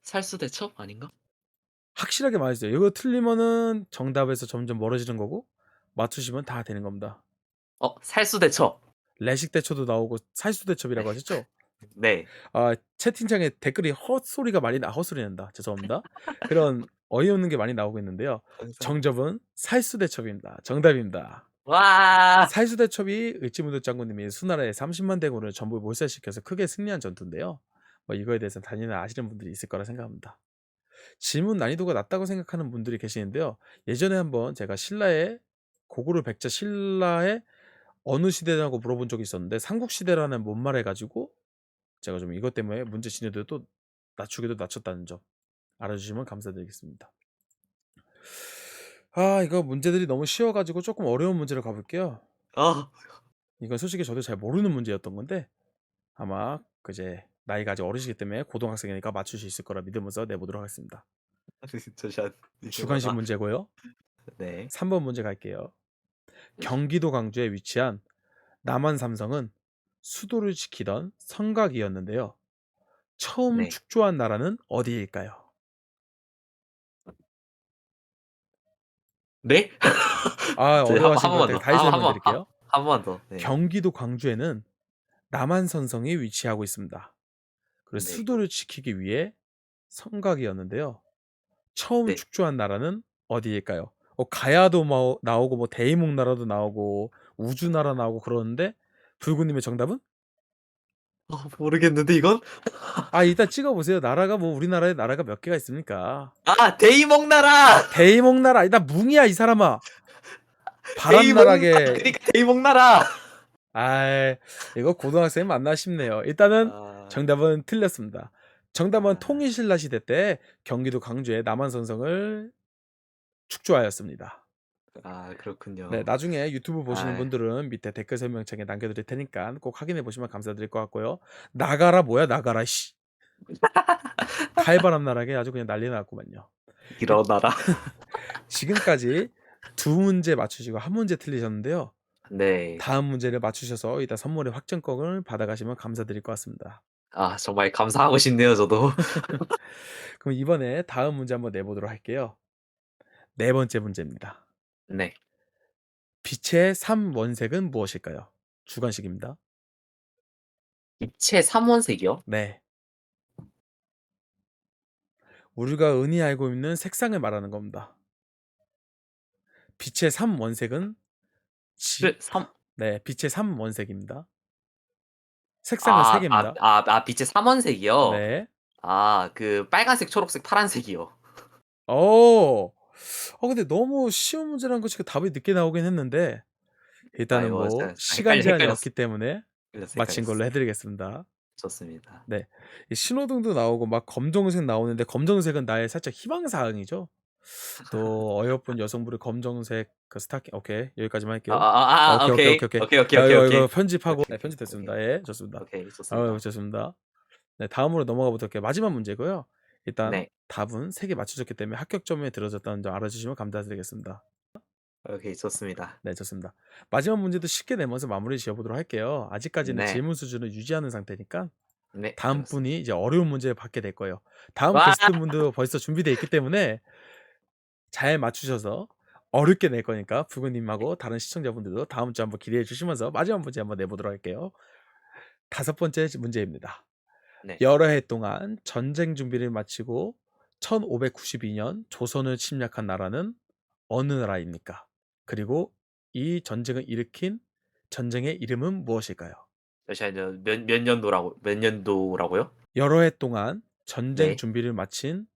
살수대첩? 아닌가? 확실하게 말해주세요. 이거 틀리면은 정답에서 점점 멀어지는 거고 맞추시면 다 되는 겁니다. 살수대첩. 레식 대첩도 나오고 살수 네. 대첩이라고 하셨죠? 네. 채팅창에 댓글이 헛소리가 많이 헛소리 난다. 죄송합니다. 그런 어이없는 게 많이 나오고 있는데요. 항상. 정답은 살수 대첩입니다. 정답입니다. 와, 살수 대첩이 을지문덕 장군님이 수나라의 30만 대군을 전부 몰살시켜서 크게 승리한 전투인데요. 뭐 이거에 대해서 단연히 아시는 분들이 있을 거라 생각합니다. 질문 난이도가 낮다고 생각하는 분들이 계시는데요. 예전에 한번 제가 신라의 고구려 백자 신라의 어느 시대라고 물어본 적이 있었는데 삼국시대라는 못 말해가지고 제가 좀 이것 때문에 문제 진행도도 낮추기도 낮췄다는 점 알아주시면 감사드리겠습니다. 이거 문제들이 너무 쉬워가지고 조금 어려운 문제로 가볼게요. 어, 이건 솔직히 저도 잘 모르는 문제였던 건데 아마 그제 나이가 아직 어리시기 때문에 고등학생이니까 맞출 수 있을 거라 믿으면서 내보도록 하겠습니다. 진짜 주관식 이상하다. 문제고요. 네. 3번 문제 갈게요. 경기도 광주에 위치한 남한 삼성은 수도를 지키던 성곽이었는데요. 처음 네. 축조한 나라는 어디일까요? 네? 아, 한 어려워하신 것 번만 같아요. 더. 다시 설명드릴게요. 한 번 더. 네. 경기도 광주에는 남한 삼성이 위치하고 있습니다. 그리고 네. 수도를 지키기 위해 성곽이었는데요. 처음 네. 축조한 나라는 어디일까요? 가야도 뭐 나오고 뭐 대이몽 나라도 나오고 우주 나라 나오고 그러는데 불구님의 정답은? 모르겠는데 이건? 아, 일단 찍어보세요. 나라가 뭐 우리나라에 나라가 몇 개가 있습니까? 아, 데이몽 나라. 대이몽 나라. 나 뭉이야 이 사람아. 데이몽 나라. 바람나라게. 그러니까 데이몽 나라. 아, 이거 고등학생 맞나 싶네요. 일단은 아, 정답은 틀렸습니다. 정답은 아, 통일신라 시대 때 경기도 광주에 남한산성을 축조하였습니다. 네, 그렇군요. 나중에 유튜브 보시는 아, 분들은 밑에 댓글 설명창에 남겨드릴 테니까 꼭 확인해 보시면 감사드릴 것 같고요. 나가라 뭐야 나가라 씨. 칼바람 나라게 아주 그냥 난리 났구만요. 일어나라. 지금까지 두 문제 맞추시고 한 문제 틀리셨는데요. 네. 다음 문제를 맞추셔서 이따 선물의 확정권을 받아가시면 감사드릴 것 같습니다. 아, 정말 감사하고 싶네요, 저도. 그럼 이번에 다음 문제 한번 내보도록 할게요. 네 번째 문제입니다. 네. 빛의 3원색은 무엇일까요? 주관식입니다. 입체 3원색이요? 네. 우리가 흔히 알고 있는 색상을 말하는 겁니다. 빛의 3원색은 네, 빛의 3원색입니다. 색상은 3개입니다. 빛의 3원색이요? 네. 그 빨간색, 초록색, 파란색이요. 근데 너무 쉬운 문제라는 거 치고 답이 늦게 나오긴 했는데 일단은 이거 뭐 진짜 시간 제한이 헷갈렸어. 없기 때문에 마친 걸로 헷갈렸어. 해드리겠습니다. 좋습니다. 네, 이 신호등도 나오고 막 검정색 나오는데 검정색은 나의 살짝 희망사항이죠. 또 어여쁜 여성분의 검정색 그 스타킹. 오케이, 여기까지만 할게요. 오케이 오케이 오케이. 오케이 오케이. 오케이, 오케이, 자, 오케이, 이거 오케이. 편집하고. 네, 오케이, 편집됐습니다. 오케이. 예, 좋습니다. 오케이, 좋습니다. 좋습니다. 네, 다음으로 넘어가 보도록 할게요. 마지막 문제고요. 일단 네. 답은 3개 맞추셨기 때문에 합격점에 들어졌다는 점 알아주시면 감사드리겠습니다. 오케이, 좋습니다. 네, 좋습니다. 마지막 문제도 쉽게 내면서 마무리 지어보도록 할게요. 아직까지는 네. 질문 수준을 유지하는 상태니까 네, 다음 알았습니다. 분이 이제 어려운 문제를 받게 될 거예요. 다음 와! 게스트분도 벌써 준비되어 있기 때문에 잘 맞추셔서 어렵게 낼 거니까 부구님하고 다른 시청자분들도 다음 주 한번 기대해 주시면서 마지막 문제 한번 내보도록 할게요. 5번째 문제입니다. 네. 여러 해 동안 전쟁 준비를 마치고 1592년 조선을 침략한 나라는 어느 나라입니까? 그리고 이 전쟁을 일으킨 전쟁의 이름은 무엇일까요? 잠시만요. 몇 년도라고요? 여러 해 동안 전쟁 네. 준비를 마친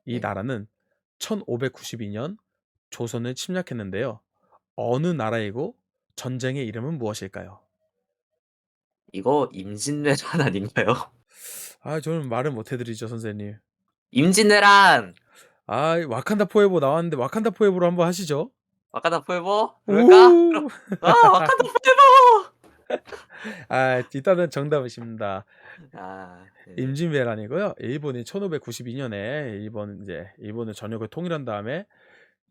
이 네. 나라는 1592년 조선을 침략했는데요. 어느 나라이고 전쟁의 이름은 무엇일까요? 이거 임진왜란 아닌가요? 저는 말을 못 해드리죠, 선생님. 임진왜란! 와칸다 포에버 나왔는데 와칸다 포에버로 한번 하시죠. 와칸다 포에버? 그럴까? 우! 와칸다 포에버! 일단은 정답이십니다. 네네. 임진왜란이고요. 일본이 1592년에 일본은 전역을 통일한 다음에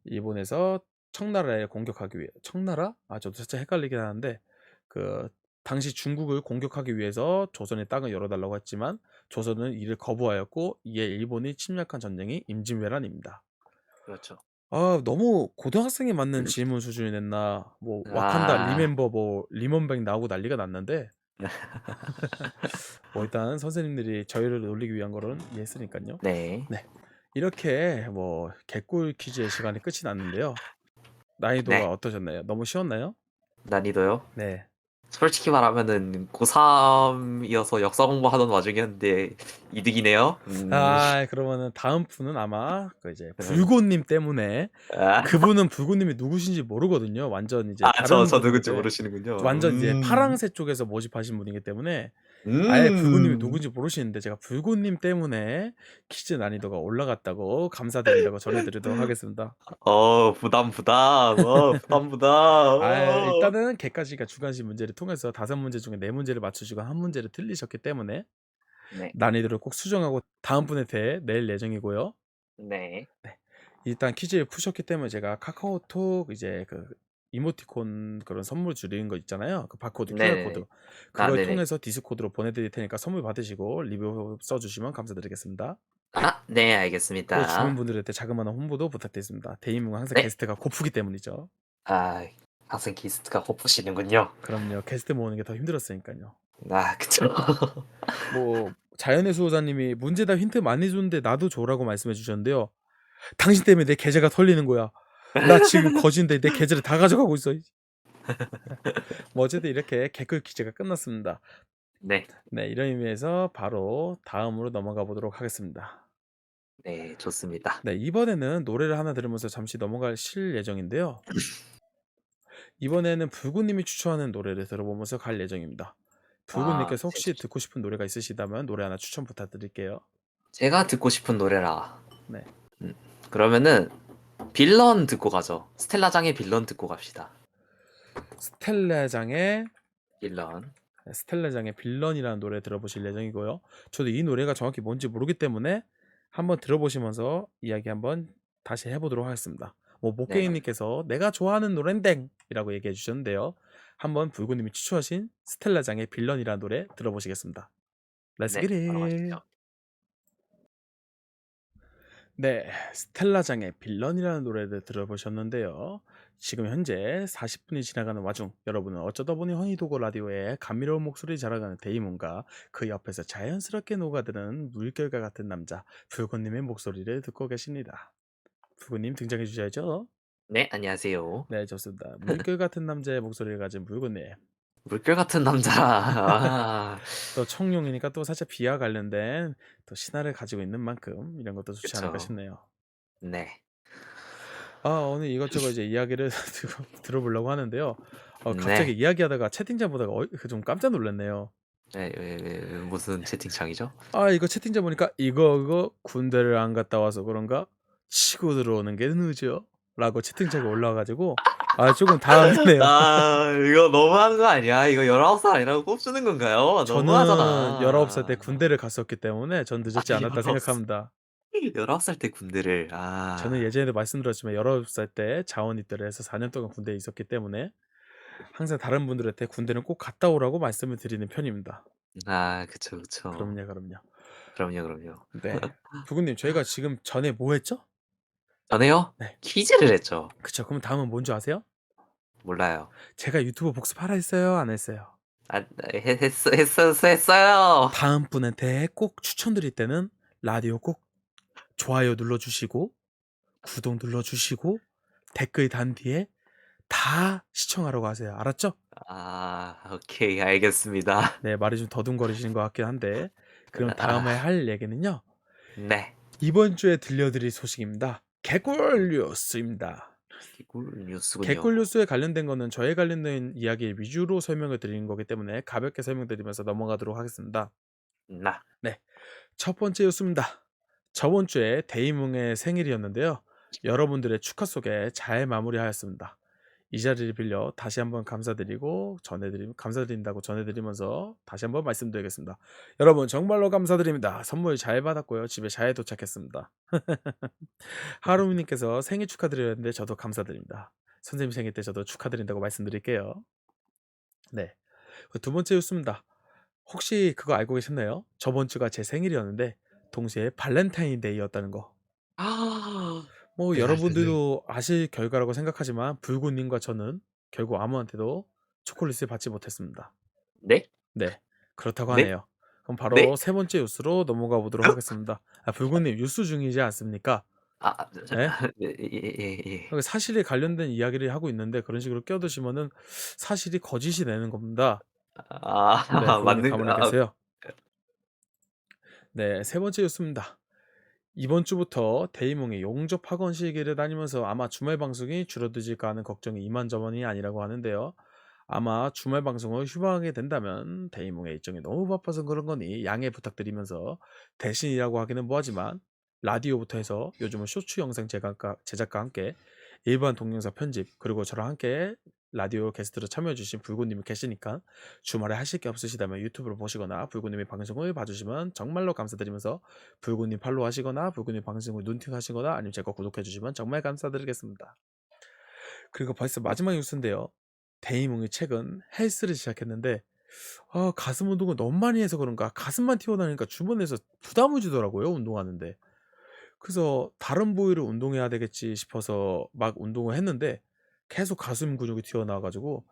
일본에서 청나라에 공격하기 위해 청나라? 저도 살짝 헷갈리긴 하는데 그 당시 중국을 공격하기 위해서 조선의 땅을 열어달라고 했지만 조선은 이를 거부하였고 이에 일본이 침략한 전쟁이 임진왜란입니다. 그렇죠. 너무 고등학생에 맞는 질문 수준이 냈나. 뭐 와칸다 리멤버 뭐 리먼백 나오고 난리가 났는데 뭐 일단 선생님들이 저희를 놀리기 위한 거는 이해했으니까요. 네. 네, 이렇게 뭐 개꿀 퀴즈의 시간이 끝이 났는데요. 난이도가 네. 어떠셨나요? 너무 쉬웠나요? 난이도요? 네. 솔직히 말하면은 고3이어서 역사 공부하던 와중이었는데 이득이네요. 그러면은 다음 분은 아마 그 이제 네. 불고님 때문에 아, 그분은 불고님이 누구신지 모르거든요. 완전 이제 다른 저 누군지 분인데 모르시는군요. 완전 이제 파랑새 쪽에서 모집하신 분이기 때문에 아예 불고님이 누군지 모르시는데 제가 불고님 때문에 퀴즈 난이도가 올라갔다고 감사드린다고 전해드리도록 하겠습니다. 부담. 부담. 일단은 개까지가 주관식 문제를 통해서 5문제 중에 4문제를 맞추시고 1문제를 틀리셨기 때문에 네. 난이도를 꼭 수정하고 다음 분한테 낼 예정이고요. 네. 네. 일단 퀴즈를 푸셨기 때문에 제가 카카오톡 이제 그 이모티콘 그런 선물 드리는 거 있잖아요. 그 바코드 QR 코드. 네네네. 아, 그걸 네네. 통해서 디스코드로 보내드릴 테니까 선물 받으시고 리뷰 써주시면 감사드리겠습니다. 아, 네, 또 주변 알겠습니다. 분들한테 자그마한 홍보도 부탁드리겠습니다. 대인문은 항상 네. 게스트가 고프기 때문이죠. 아, 항상 게스트가 고프시는군요. 그럼요. 게스트 모으는 게 더 힘들었으니까요. 아, 그쵸. 뭐 자연의 수호자님이 문제다 힌트 많이 줬는데 나도 줘라고 말씀해 주셨는데요. 당신 때문에 내 계좌가 털리는 거야. 나 지금 거진데 내 계좌를 다 가져가고 있어. 뭐 어쨌든 이렇게 개꿀 퀴즈가 끝났습니다. 네. 네, 이런 의미에서 바로 다음으로 넘어가 보도록 하겠습니다. 네, 좋습니다. 네, 이번에는 노래를 하나 들으면서 잠시 넘어갈 예정인데요. 이번에는 불구님이 추천하는 노래를 들어보면서 갈 예정입니다. 아, 불구님께서 혹시 듣고 싶은 노래가 있으시다면 노래 하나 추천 부탁드릴게요. 제가 듣고 싶은 노래라. 네, 음, 그러면은 빌런 듣고 가죠. 스텔라장의 빌런 듣고 갑시다. 스텔라장의 빌런. 스텔라장의 빌런이라는 노래 들어보실 예정이고요. 저도 이 노래가 정확히 뭔지 모르기 때문에 한번 들어보시면서 이야기 한번 다시 해보도록 하겠습니다. 뭐 네. 목게이님께서 내가 좋아하는 노랜댕이라고 얘기해 주셨는데요. 한번 불구님이 추천하신 스텔라장의 빌런이라는 노래 들어보시겠습니다. Let's 네, get 바로 it. 가시죠. 네, 스텔라장의 빌런이라는 노래를 들어보셨는데요. 지금 현재 40분이 지나가는 와중 여러분은 어쩌다 보니 허니도거 라디오에 감미로운 목소리 자랑하는 데이몬과 그 옆에서 자연스럽게 녹아드는 물결과 같은 남자 불고님의 목소리를 듣고 계십니다. 불고님 등장해 주셔야죠. 네, 안녕하세요. 네, 좋습니다. 물결 같은 남자의 목소리를 가진 불고님. 물결 같은 남자. 아, 또 청룡이니까 또 살짝 비와 관련된 또 신화를 가지고 있는 만큼 이런 것도 좋지 않을까 그쵸. 싶네요. 네. 오늘 이것저것 이제 이야기를 들어보려고 하는데요. 갑자기 네. 이야기하다가 채팅창 보다가 좀 깜짝 놀랐네요. 네, 무슨 채팅창이죠? 이거 채팅창 보니까 이거 군대를 안 갔다 와서 그런가 치고 들어오는 게 늦어 라고 채팅창이 올라와가지고 조금 당황했네요. 아, 이거 너무하는 거 아니야? 이거 19살 아니라고 꼽주는 건가요? 저는 19살 때 너무하잖아. 군대를 갔었기 때문에 전 아, 늦었지 않았다 19살. 생각합니다. 19살 때 군대를. 저는 아, 예전에도 말씀드렸지만 19살 때 자원 입대를 해서 4년 동안 군대에 있었기 때문에 항상 다른 분들한테 군대는 꼭 갔다 오라고 말씀을 드리는 편입니다. 아, 그쵸, 그쵸. 그럼요. 그럼요, 그럼요. 네. 부구님, 저희가 지금 전에 뭐 했죠? 전에요? 네. 퀴즈를 했죠. 그쵸. 그럼 다음은 뭔지 아세요? 몰라요. 제가 유튜브 복습하라 했어요? 안 했어요? 아, 했어요. 다음 분한테 꼭 추천드릴 때는 라디오 꼭 좋아요 눌러주시고, 구독 눌러주시고, 댓글 단 뒤에 다 시청하라고 하세요. 알았죠? 아, 오케이, 알겠습니다. 네, 말이 좀 더듬거리시는 것 같긴 한데. 그럼 다음에 아, 할 얘기는요. 네. 이번 주에 들려드릴 소식입니다. 개꿀 뉴스입니다. 기굴 뉴스군요. 개꿀 뉴스에 관련된 거는 저에 관련된 이야기 위주로 설명을 드리는 거기 때문에 가볍게 설명드리면서 넘어가도록 하겠습니다. 나. 네, 첫 번째 뉴스입니다. 저번 주에 데이뭉의 생일이었는데요. 여러분들의 축하 속에 잘 마무리하였습니다. 이 자리를 빌려 다시 한번 감사드린다고 전해드리면서 다시 한번 말씀드리겠습니다. 여러분 정말로 감사드립니다. 선물 잘 받았고요. 집에 잘 도착했습니다. 하루미님께서 생일 축하드렸는데 저도 감사드립니다. 선생님 생일 때 저도 축하드린다고 말씀드릴게요. 네. 두 번째 뉴스입니다. 혹시 그거 알고 계셨나요? 저번 주가 제 생일이었는데 동시에 발렌타인데이였다는 거. 아, 뭐 네, 네. 여러분들도 아실 결과라고 생각하지만 불구님과 저는 결국 아무한테도 초콜릿을 받지 못했습니다. 네? 네. 그렇다고 네? 하네요. 그럼 바로 네? 세 번째 뉴스로 넘어가 보도록 하겠습니다. 불구님 뉴스 중이지 않습니까? 아, 예? 예, 예, 예. 사실에 관련된 이야기를 하고 있는데 그런 식으로 껴드시면은 사실이 거짓이 되는 겁니다. 아, 네, 불구님 맞는, 가만히 계세요. 네, 세 번째 뉴스입니다. 이번 주부터 데이몽이 용접 학원 시기를 다니면서 아마 주말 방송이 줄어들까 하는 걱정이 이만저만이 아니라고 하는데요. 아마 주말 방송을 휴방하게 된다면 데이몽의 일정이 너무 바빠서 그런 거니 양해 부탁드리면서 대신이라고 하기는 뭐하지만 라디오부터 해서 요즘은 쇼츠 영상 제작과 함께 일반 동영상 편집 그리고 저랑 함께 라디오 게스트로 참여해주신 불구님이 계시니까 주말에 하실 게 없으시다면 유튜브로 보시거나 불구님의 방송을 봐주시면 정말로 감사드리면서 불구님 팔로우 하시거나 불구님 방송을 눈팅 하시거나 아니면 제거 구독해주시면 정말 감사드리겠습니다. 그리고 벌써 마지막 뉴스인데요. 데이몽이 최근 헬스를 시작했는데 가슴 운동을 너무 많이 해서 그런가 가슴만 튀어나오니까 주변에서 부담을 주더라고요, 운동하는데. 그래서 다른 부위를 운동해야 되겠지 싶어서 막 운동을 했는데 계속 가슴 근육이 튀어나와 가지고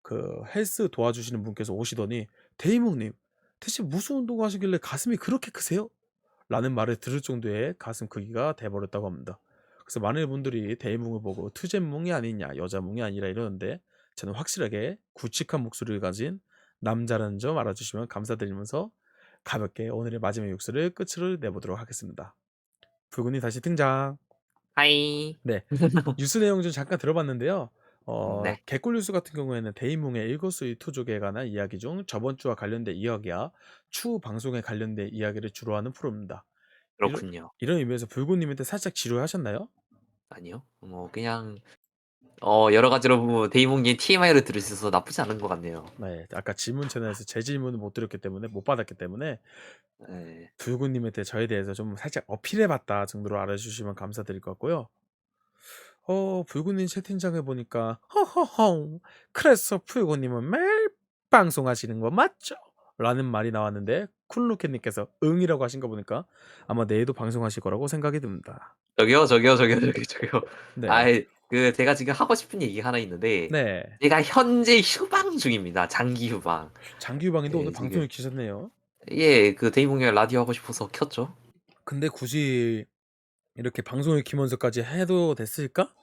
그 헬스 도와주시는 분께서 오시더니 "데이몽님, 대체 무슨 운동하시길래 가슴이 그렇게 크세요?" 라는 말을 들을 정도의 가슴 크기가 돼 버렸다고 합니다. 그래서 많은 분들이 데이몽을 보고 "투잼몽이 아니냐, 여자몽이 아니라." 이러는데 저는 확실하게 굵직한 목소리를 가진 남자라는 점 알아주시면 감사드리면서 가볍게 오늘의 마지막 뉴스를 끝으로 내보도록 하겠습니다. 붉은이 다시 등장. 하이. 네. 뉴스 내용 좀 잠깐 들어봤는데요. 네. 개꿀 뉴스 같은 경우에는 데이몽의 일거수일투족에 관한 이야기 중 저번 주와 관련된 이야기와 추후 방송에 관련된 이야기를 주로 하는 프로입니다. 이런 그렇군요. 이런 의미에서 불구님한테 살짝 지루하셨나요? 아니요. 뭐 그냥 여러 가지로 뭐 데이몽님 TMI를 들을 수 있어서 나쁘지 않은 것 같네요. 네. 아까 질문 채널에서 제 질문을 못 드렸기 때문에 못 받았기 때문에 예. 불구님한테 저에 대해서 좀 살짝 어필해 봤다 정도로 알아주시면 감사드릴 것 같고요. 불구님 채팅창에 보니까 "허허헝 그래서 불구님은 매일 방송하시는 거 맞죠?" 라는 말이 나왔는데 쿨루켓 님께서 "응이라고 하신 거 보니까 아마 내일도 방송하실 거라고 생각이 듭니다. 저기요. 네. 아이 제가 지금 하고 싶은 얘기가 하나 있는데 네. 제가 현재 휴방 중입니다. 장기 휴방. 장기 유방인데 오늘 지금 방송을 키셨네요. 예 데이몽이랑 라디오 하고 싶어서 켰죠. 근데 굳이 이렇게 방송을 키면서까지 해도 됐을까?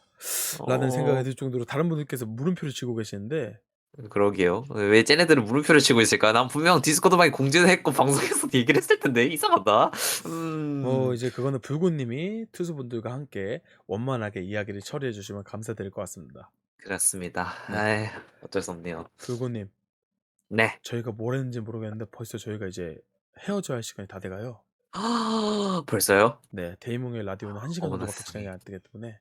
라는 생각이 어 들 정도로 다른 분들께서 물음표를 치고 계시는데 그러게요. 왜 쟤네들은 물음표를 치고 있을까? 난 분명 디스코드방에 공지도 했고 방송에서 얘기를 했을 텐데 이상하다. 이제 그거는 불구님이 투수분들과 함께 원만하게 이야기를 처리해 주시면 감사드릴 것 같습니다. 그렇습니다. 네. 아이 어쩔 수 없네요. 불구님, 네. 저희가 뭘 했는지 모르겠는데 벌써 저희가 이제 헤어져야 할 시간이 다 돼가요. 벌써요? 네. 데이몽의 라디오는 1시간 어머나 정도밖에 진행이 세상에. 안 되기 때문에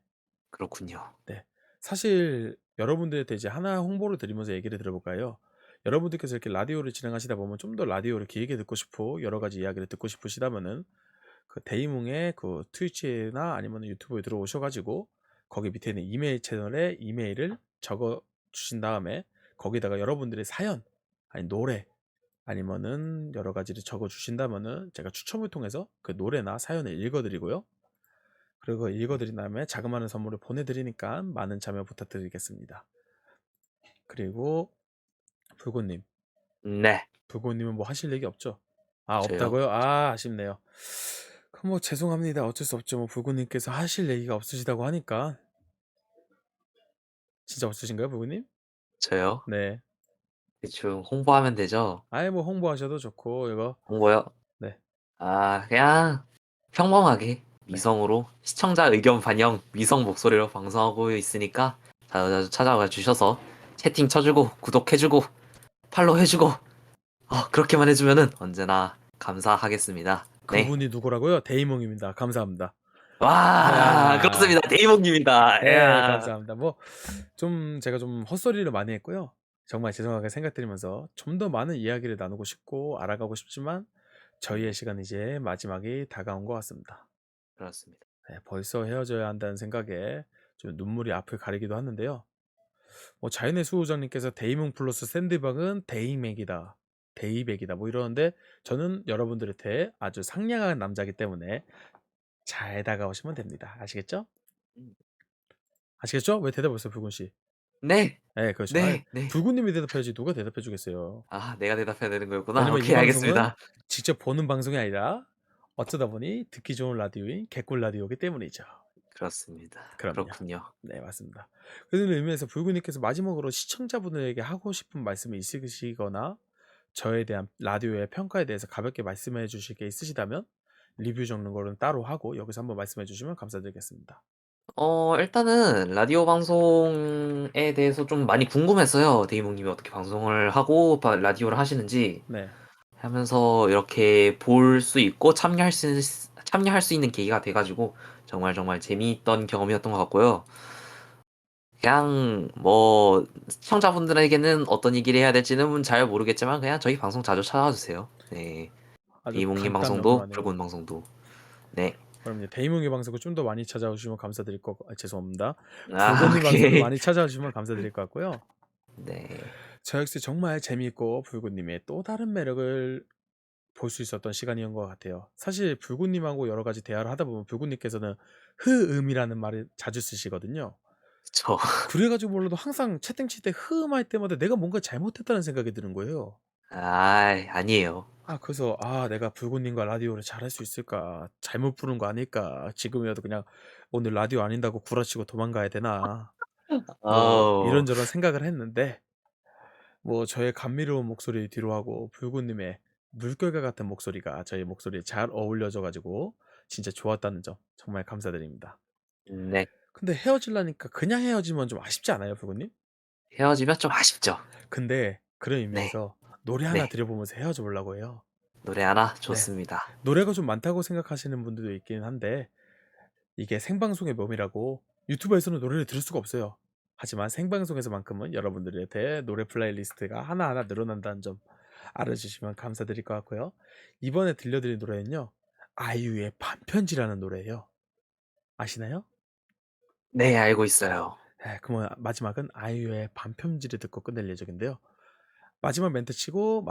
그렇군요. 네. 사실 여러분들한테 이제 하나 홍보를 드리면서 얘기를 들어볼까요? 여러분들께서 이렇게 라디오를 진행하시다 보면 좀 더 라디오를 길게 듣고 싶고 여러 가지 이야기를 듣고 싶으시다면은 그 데이몽의 그 트위치나 아니면 유튜브에 들어오셔 가지고 거기 밑에 있는 이메일 채널에 이메일을 적어 주신 다음에 거기다가 여러분들의 사연 아니 노래 아니면은 여러 가지를 적어 주신다면은 제가 추첨을 통해서 그 노래나 사연을 읽어 드리고요. 그리고 읽어 드린 다음에 자그마한 선물을 보내 드리니까 많은 참여 부탁드리겠습니다. 그리고 불고님, 네. 불고님은 뭐 하실 얘기 없죠? 아, 저요? 없다고요? 아, 아쉽네요. 그럼 뭐 죄송합니다. 어쩔 수 없죠. 뭐 불고님께서 하실 얘기가 없으시다고 하니까 진짜 없으신가요, 불고님? 저요? 네. 대충 홍보하면 되죠? 아예 뭐 홍보하셔도 좋고 이거 홍보요? 네, 그냥 평범하게 네. 미성으로 시청자 의견 반영 미성 목소리로 방송하고 있으니까 자주 찾아와 주셔서 채팅 쳐주고 구독해주고 팔로우 해주고 그렇게만 해주면은 언제나 감사하겠습니다. 네. 그분이 누구라고요? 데이몽입니다. 감사합니다. 와 야, 그렇습니다. 데이몽님입니다. 예, 야. 감사합니다. 뭐 좀 제가 좀 헛소리를 많이 했고요. 정말 죄송하게 생각드리면서 좀 더 많은 이야기를 나누고 싶고 알아가고 싶지만 저희의 시간이 이제 마지막이 다가온 것 같습니다. 그렇습니다. 네, 벌써 헤어져야 한다는 생각에 좀 눈물이 앞을 가리기도 하는데요. 자연의 수호자님께서 데이몽 플러스 샌드박은 데이맥이다. 데이백이다. 뭐 이러는데 저는 여러분들한테 아주 상냥한 남자이기 때문에 잘 다가오시면 됩니다. 아시겠죠? 음. 아시겠죠? 왜 대답 없어요, 불군 씨? 네. 네, 그렇죠. 아, 네. 네. 불군님이 대답해야지 누가 대답해 주겠어요. 내가 대답해야 되는 거였구나. 왜냐면 이 오케이 방송은 알겠습니다. 직접 보는 방송이 아니라 어쩌다 보니 듣기 좋은 라디오인 개꿀 라디오이기 때문이죠. 그렇습니다. 그럼요. 그렇군요. 네, 맞습니다. 그런 의미에서 불군님께서 마지막으로 시청자분들에게 하고 싶은 말씀이 있으시거나 저에 대한 라디오의 평가에 대해서 가볍게 말씀해 주실 게 있으시다면 리뷰 적는 거는 따로 하고 여기서 한번 말씀해 주시면 감사드리겠습니다. 일단은 라디오 방송에 대해서 좀 많이 궁금했어요. 데이몽님이 어떻게 방송을 하고 라디오를 하시는지 네. 하면서 이렇게 볼 수 있고 참여할 수 있는 계기가 돼가지고 정말 정말 재미있던 경험이었던 것 같고요. 그냥 뭐 시청자분들에게는 어떤 얘기를 해야 될지는 잘 모르겠지만 그냥 저희 방송 자주 찾아와 주세요. 네. 아주 이몽님 간단 방송도 명료하네요. 붉은 방송도. 네. 그럼 이제 데이몽이 방송을 좀 더 많이 찾아주시면 감사드릴 거 죄송합니다. 아, 불꽃님 방송도 오케이. 많이 찾아주시면 감사드릴 것 같고요. 네. 저 역시 정말 재미있고 불꽃님의 또 다른 매력을 볼 수 있었던 시간이었던 것 같아요. 사실 불꽃님하고 여러 가지 대화를 하다 보면 불꽃님께서는 흐음이라는 말을 자주 쓰시거든요. 저 그래가지고 몰라도 항상 채팅 칠 때 흐음할 때마다 내가 뭔가 잘못했다는 생각이 드는 거예요. 아니에요. 그래서 내가 불꽃님과 라디오를 잘할 수 있을까? 잘못 부른 거 아닐까? 지금이라도 그냥 오늘 라디오 아닌다고 구라치고 도망가야 되나? 뭐 어. 이런저런 생각을 했는데 뭐 저의 감미로운 목소리 뒤로 하고 불꽃님의 물결과 같은 목소리가 저희 목소리에 잘 어울려져 가지고 진짜 좋았다는 점 정말 감사드립니다. 네. 근데 헤어지려니까 그냥 헤어지면 좀 아쉽지 않아요, 불꽃님? 헤어지면 좀 아쉽죠. 근데 그런 네. 의미에서 노래 하나 네. 들려보면서 헤어져 보려고 해요. 노래 하나 네. 좋습니다. 노래가 좀 많다고 생각하시는 분들도 있긴 한데 이게 생방송의 묘미라고 유튜브에서는 노래를 들을 수가 없어요. 하지만 생방송에서만큼은 여러분들한테 노래 플레이리스트가 하나하나 늘어난다는 점 알아주시면 감사드릴 것 같고요. 이번에 들려드릴 노래는요. 아이유의 반편지라는 노래예요. 아시나요? 네, 알고 있어요. 그러면 마지막은 아이유의 반편지를 듣고 끝낼 예정인데요. 마지막 멘트 치고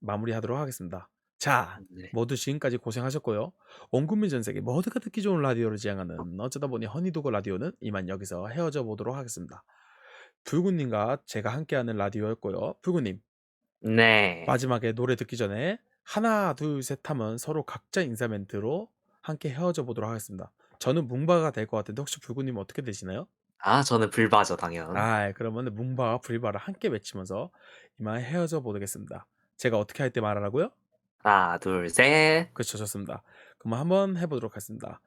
마무리하도록 하겠습니다. 자, 네. 모두 지금까지 고생하셨고요. 온 국민 전 세계 모두가 듣기 좋은 라디오를 지향하는 어쩌다 보니 허니도그 라디오는 이만 여기서 헤어져 보도록 하겠습니다. 불구님과 제가 함께하는 라디오였고요. 불구님, 네. 마지막에 노래 듣기 전에 하나, 둘, 셋 하면 서로 각자 인사 멘트로 함께 헤어져 보도록 하겠습니다. 저는 뭉바가 될 것 같은데 혹시 불구님 어떻게 되시나요? 저는 불바죠, 당연. 그러면 뭉바와 불바를 함께 외치면서 이만 헤어져 보겠습니다. 제가 어떻게 할 때 말하라고요? 하나, 둘, 셋. 그렇죠. 좋습니다. 그럼 한번 해보도록 하겠습니다.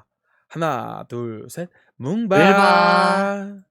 하나, 둘, 셋. 불바. 뭉바!